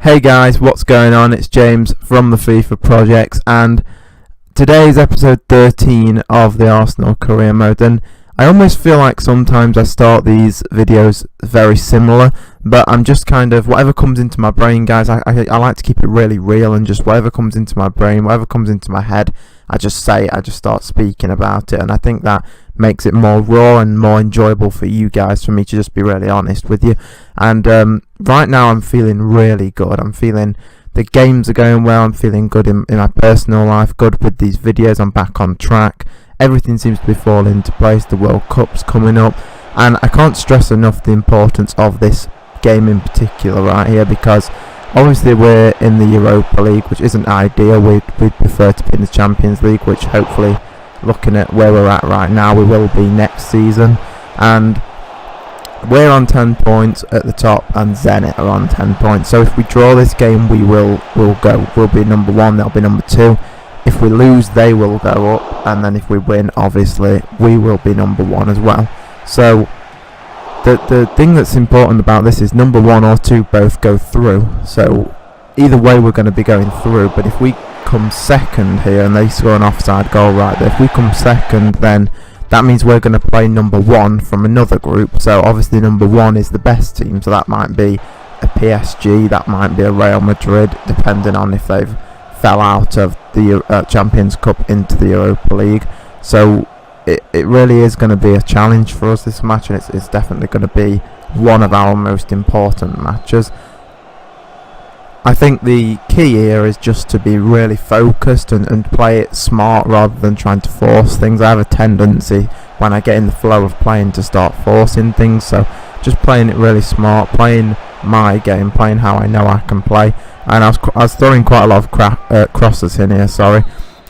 Hey guys, what's going on? It's James from the FIFA Projects, and today is episode 13 of the Arsenal career mode. And I almost feel like sometimes I start these videos very similar, but I'm just kind of, whatever comes into my brain, guys, I like to keep it really real, and just whatever comes into my brain, whatever comes into my head, I just start speaking about it. And I think that makes it more raw and more enjoyable for you guys, for me to just be really honest with you. And right now I'm feeling really good. I'm feeling the games are going well. I'm feeling good in my personal life, good with these videos. I'm back on track. Everything seems to be falling into place. The World Cup's coming up, and I can't stress enough the importance of this game in particular right here, because obviously we're in the Europa League, which isn't ideal. We'd prefer to be in the Champions League, which hopefully, looking at where we're at right now, we will be next season. And we're on 10 points at the top, and Zenit are on 10 points. So if we draw this game, we'll be number one, they'll be number two. If we lose, they will go up, and then if we win, obviously we will be number one as well. So the thing that's important about this is number one or two both go through. So either way, we're going to be going through. But if we come second here and they score an offside goal right there, if we come second, then that means we're going to play number one from another group. So obviously number one is the best team, so that might be a PSG, that might be a Real Madrid, depending on if they've fell out of the Champions Cup into the Europa League. So it really is going to be a challenge for us, this match, and it's definitely going to be one of our most important matches. I think the key here is just to be really focused and play it smart rather than trying to force things. I have a tendency when I get in the flow of playing to start forcing things, so just playing it really smart, playing my game, playing how I know I can play. And I was throwing quite a lot of crosses in here,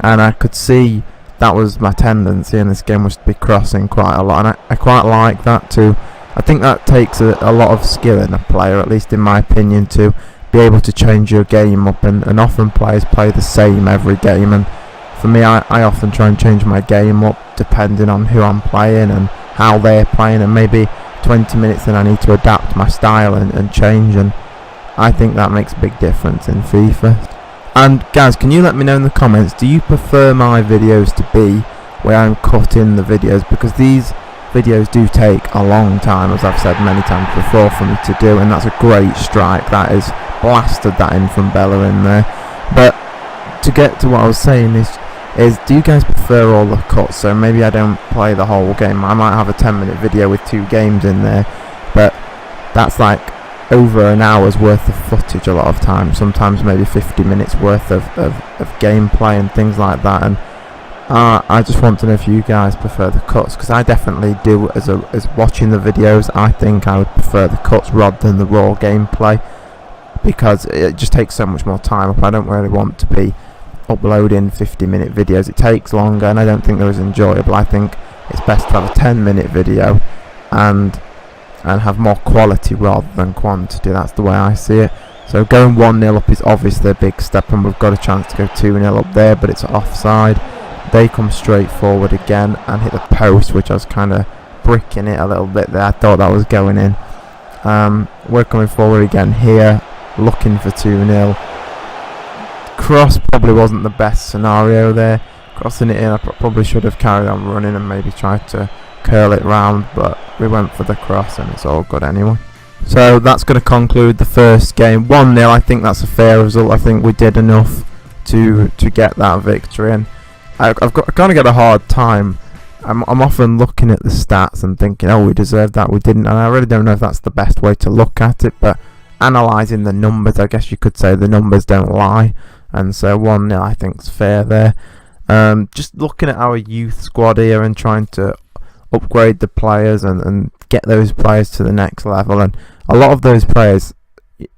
and I could see that was my tendency in this game, was to be crossing quite a lot, and I quite like that too. I think that takes a lot of skill in a player, at least in my opinion, to be able to change your game up, and often players play the same every game, and for me, I often try and change my game up depending on who I'm playing and how they're playing, and maybe 20 minutes then I need to adapt my style and change, and I think that makes a big difference in FIFA. And guys, can you let me know in the comments, do you prefer my videos to be where I'm cutting the videos? Because these videos do take a long time, as I've said many times before, for me to do, and that's a great strike. That is blasted that in from Bella in there. But to get to what I was saying is do you guys prefer all the cuts? So maybe I don't play the whole game. I might have a 10-minute video with 2 games in there, but that's like over an hour's worth of footage a lot of times, sometimes maybe 50 minutes worth of gameplay and things like that. And I just want to know if you guys prefer the cuts, because I definitely do. As watching the videos, I think I would prefer the cuts rather than the raw gameplay, because it just takes so much more time up. I don't really want to be uploading 50-minute videos. It takes longer, and I don't think they're as enjoyable. I think it's best to have a 10-minute video and have more quality rather than quantity. That's the way I see it. So going 1-0 up is obviously a big step, and we've got a chance to go 2-0 up there, but it's offside. They come straight forward again and hit the post, which I was kind of bricking it a little bit there. I thought that was going in. We're coming forward again here, looking for 2-0. Cross probably wasn't the best scenario there. Crossing it in, I probably should have carried on running and maybe tried to curl it round, but we went for the cross, and it's all good anyway. So that's going to conclude the first game. 1-0, I think that's a fair result. I think we did enough to get that victory, and I kind of get a hard time. I'm often looking at the stats and thinking, oh, we deserved that, we didn't, and I really don't know if that's the best way to look at it, but analysing the numbers, I guess you could say the numbers don't lie, and so 1-0 I think is fair there. Just looking at our youth squad here and trying to upgrade the players and get those players to the next level, and a lot of those players,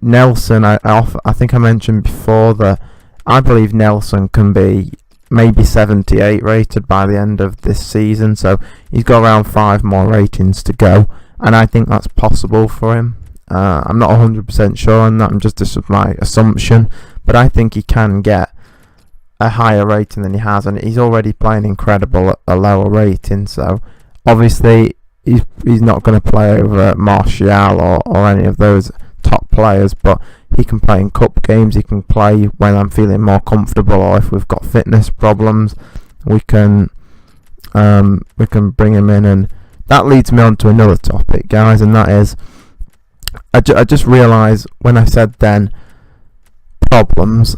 Nelson, I think I mentioned before that I believe Nelson can be maybe 78 rated by the end of this season, so he's got around 5 more ratings to go, and I think that's possible for him. I'm not 100% sure on that, this is my assumption, but I think he can get a higher rating than he has, and he's already playing incredible at a lower rating, so obviously he's not going to play over Martial or any of those top players, but he can play in cup games, he can play when I'm feeling more comfortable, or if we've got fitness problems, we can bring him in. And that leads me on to another topic, guys, and that is, I just realised when I said then problems,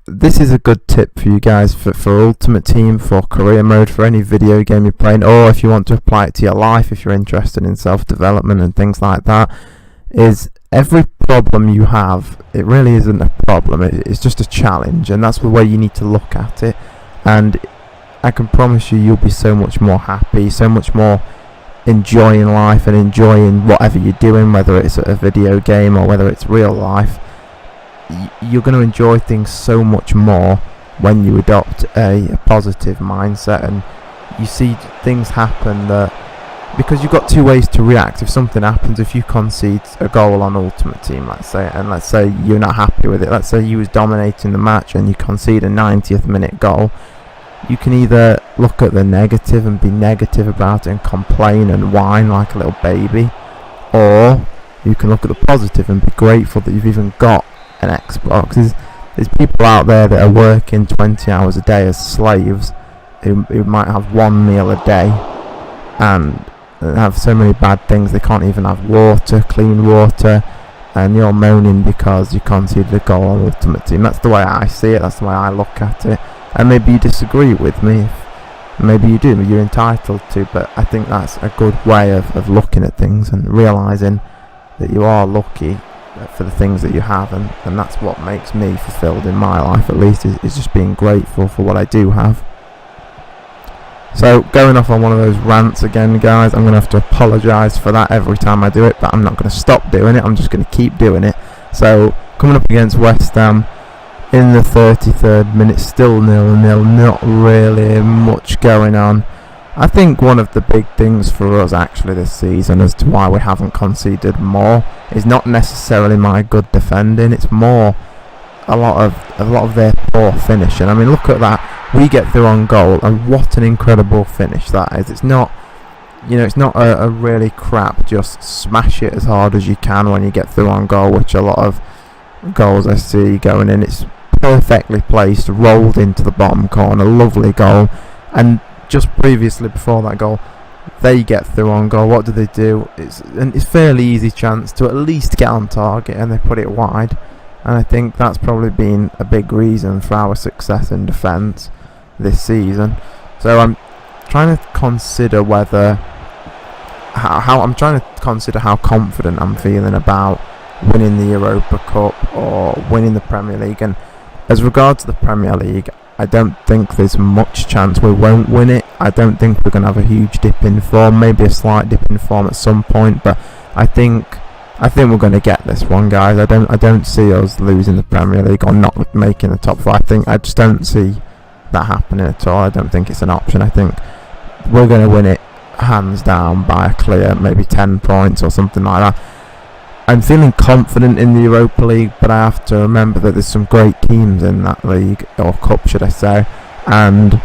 this is a good tip for you guys for Ultimate Team, for career mode, for any video game you're playing, or if you want to apply it to your life, if you're interested in self-development and things like that, is every problem you have, it really isn't a problem, it's just a challenge, and that's the way you need to look at it. And I can promise you'll be so much more happy, so much more enjoying life and enjoying whatever you're doing, whether it's a video game or whether it's real life. You're going to enjoy things so much more when you adopt a positive mindset, and you see things happen that, because you've got two ways to react. If something happens, if you concede a goal on Ultimate Team, let's say you're not happy with it, let's say you was dominating the match and you concede a 90th minute goal, you can either look at the negative and be negative about it and complain and whine like a little baby, or you can look at the positive and be grateful that you've even got an Xbox. There's people out there that are working 20 hours a day as slaves who might have one meal a day and have so many bad things. They can't even have water, clean water, and you're moaning because you conceded a goal on Ultimate Team. That's the way I see it, that's the way I look at it. And maybe you disagree with me, maybe you do, you're entitled to, but I think that's a good way of looking at things and realising that you are lucky for the things that you have, and that's what makes me fulfilled in my life, at least, is just being grateful for what I do have. So, going off on one of those rants again, guys, I'm going to have to apologise for that every time I do it, but I'm not going to stop doing it, I'm just going to keep doing it. So, coming up against West Ham in the 33rd minute, still 0-0, not really much going on. I think one of the big things for us actually this season as to why we haven't conceded more is not necessarily my good defending, it's more a lot of their poor finishing. I mean, look at that, we get through on goal, and what an incredible finish that is. It's not, it's not a really crap, just smash it as hard as you can when you get through on goal, which a lot of goals I see going in. It's perfectly placed, rolled into the bottom corner, lovely goal. And just previously, before that goal, they get through on goal. What do? It's fairly easy chance to at least get on target, and they put it wide. And I think that's probably been a big reason for our success in defence this season. So I'm trying to consider how confident I'm feeling about winning the Europa Cup or winning the Premier League. And as regards to the Premier League, I don't think there's much chance we won't win it. I don't think we're going to have a huge dip in form, maybe a slight dip in form at some point, but I think we're going to get this one, guys. I don't see us losing the Premier League or not making the top 5. I just don't see that happening at all. I don't think it's an option. I think we're going to win it hands down by a clear maybe 10 points or something like that. I'm feeling confident in the Europa League, but I have to remember that there's some great teams in that league, or cup should I say, and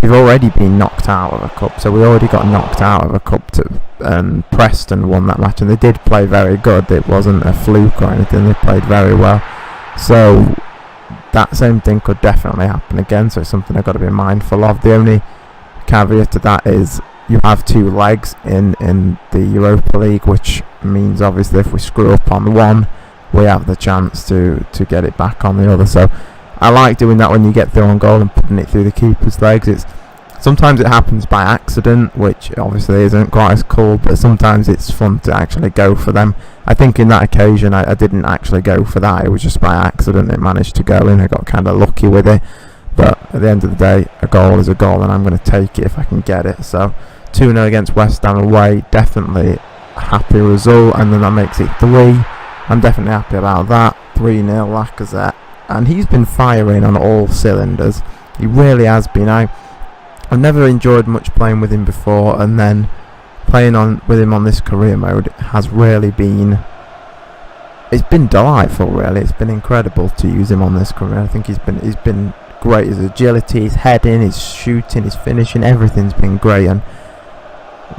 we've already been knocked out of a cup, so we already got knocked out of a cup and Preston won that match, and they did play very good. It wasn't a fluke or anything, they played very well. So that same thing could definitely happen again, so it's something I've got to be mindful of. The only caveat to that is you have 2 legs in the Europa League, which means obviously if we screw up on one, we have the chance to get it back on the other. So I like doing that when you get through on goal and putting it through the keeper's legs. Sometimes it happens by accident, which obviously isn't quite as cool, but sometimes it's fun to actually go for them. I think in that occasion I didn't actually go for that, it was just by accident it managed to go in. I got kind of lucky with it, but at the end of the day, a goal is a goal, and I'm going to take it if I can get it. So 2-0 against West Ham away, definitely a happy result, and then that makes it 3. I'm definitely happy about that. 3-0 Lacazette, and he's been firing on all cylinders. He really has been. I've never enjoyed much playing with him before, and then playing with him on this career mode has really been, it's been delightful really. It's been incredible to use him on this career. I think he's been great. His agility, his heading, his shooting, his finishing, everything's been great, and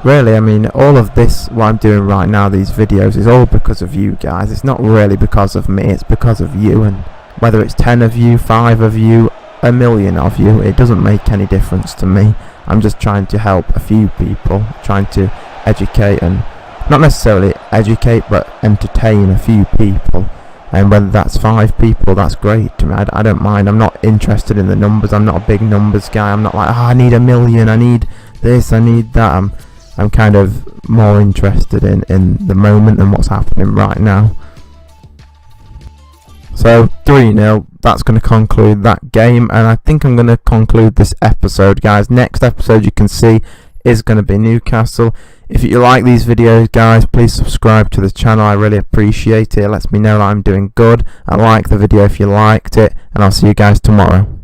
really, I mean, all of this, what I'm doing right now, these videos, is all because of you guys. It's not really because of me, it's because of you. And whether it's 10 of you, 5 of you, a million of you, it doesn't make any difference to me. I'm just trying to help a few people, trying to educate, and not necessarily educate, but entertain a few people. And whether that's 5 people, that's great to me. I don't mind. I'm not interested in the numbers. I'm not a big numbers guy. I'm not like, I need 1 million, I need this, I need that. I'm kind of more interested in the moment and what's happening right now. So 3-0, that's going to conclude that game, and I think I'm going to conclude this episode, guys. Next episode, you can see, is going to be Newcastle. If you like these videos, guys, please subscribe to the channel. I really appreciate it. It lets me know that I'm doing good. I like the video if you liked it, and I'll see you guys tomorrow.